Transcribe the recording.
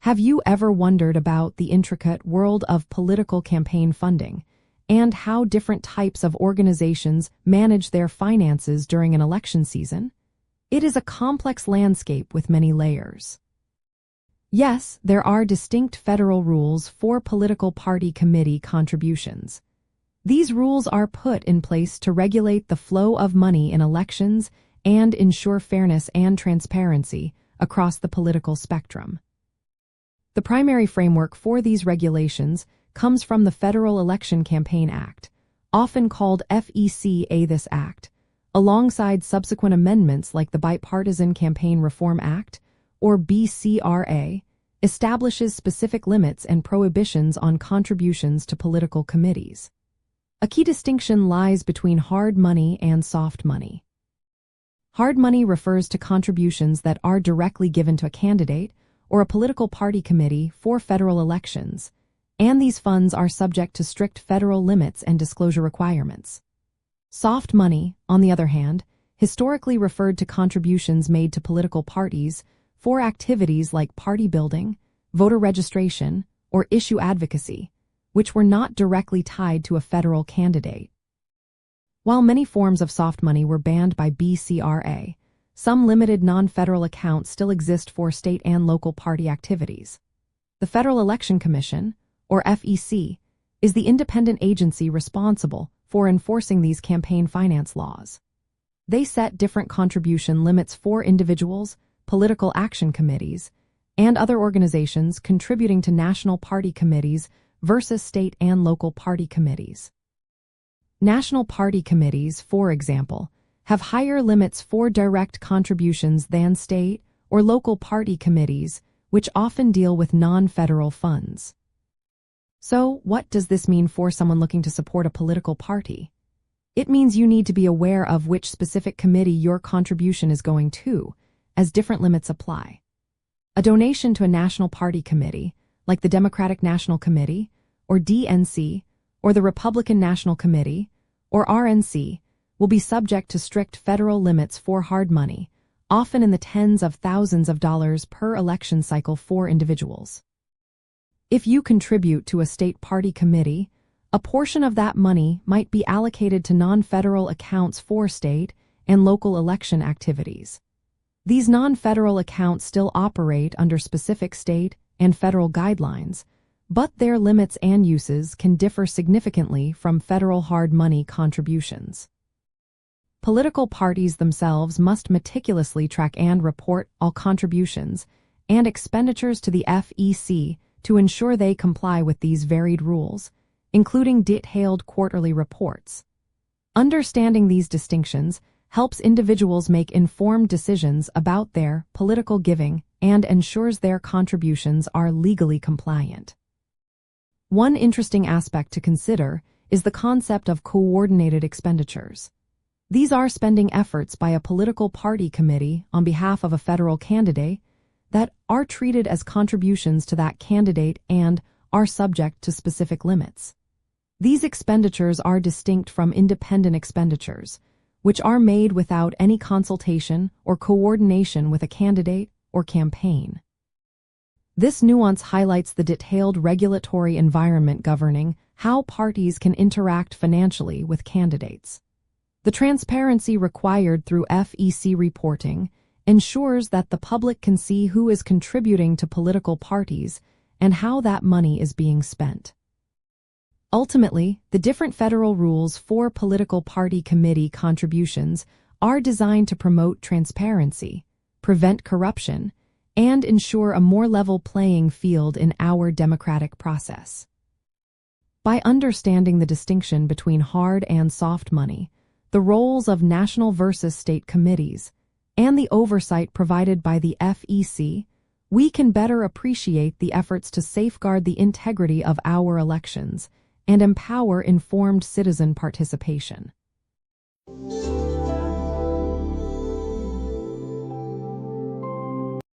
Have you ever wondered about the intricate world of political campaign funding and how different types of organizations manage their finances during an election season? It is a complex landscape with many layers. Yes, there are distinct federal rules for political party committee contributions. These rules are put in place to regulate the flow of money in elections and ensure fairness and transparency across the political spectrum. The primary framework for these regulations comes from the Federal Election Campaign Act, often called FECA. This act, alongside subsequent amendments like the Bipartisan Campaign Reform Act, or BCRA, establishes specific limits and prohibitions on contributions to political committees. A key distinction lies between hard money and soft money. Hard money refers to contributions that are directly given to a candidate or a political party committee for federal elections, and these funds are subject to strict federal limits and disclosure requirements. Soft money, on the other hand, historically referred to contributions made to political parties for activities like party building, voter registration, or issue advocacy, which were not directly tied to a federal candidate. While many forms of soft money were banned by BCRA, some limited non-federal accounts still exist for state and local party activities. The Federal Election Commission, or FEC, is the independent agency responsible for enforcing these campaign finance laws. They set different contribution limits for individuals, political action committees, and other organizations contributing to national party committees versus state and local party committees. National party committees, for example, have higher limits for direct contributions than state or local party committees, which often deal with non-federal funds. So, what does this mean for someone looking to support a political party? It means you need to be aware of which specific committee your contribution is going to, as different limits apply. A donation to a national party committee, like the Democratic National Committee, or DNC, or the Republican National Committee, or RNC, will be subject to strict federal limits for hard money, often in the tens of thousands of dollars per election cycle for individuals. If you contribute to a state party committee, a portion of that money might be allocated to non-federal accounts for state and local election activities. These non-federal accounts still operate under specific state and federal guidelines, but their limits and uses can differ significantly from federal hard money contributions. Political parties themselves must meticulously track and report all contributions and expenditures to the FEC to ensure they comply with these varied rules, including detailed quarterly reports. Understanding these distinctions helps individuals make informed decisions about their political giving and ensures their contributions are legally compliant. One interesting aspect to consider is the concept of coordinated expenditures. These are spending efforts by a political party committee on behalf of a federal candidate that are treated as contributions to that candidate and are subject to specific limits. These expenditures are distinct from independent expenditures, which are made without any consultation or coordination with a candidate or campaign. This nuance highlights the detailed regulatory environment governing how parties can interact financially with candidates. The transparency required through FEC reporting ensures that the public can see who is contributing to political parties and how that money is being spent. Ultimately, the different federal rules for political party committee contributions are designed to promote transparency, prevent corruption, and ensure a more level playing field in our democratic process. By understanding the distinction between hard and soft money, the roles of national versus state committees, and the oversight provided by the FEC, we can better appreciate the efforts to safeguard the integrity of our elections and empower informed citizen participation.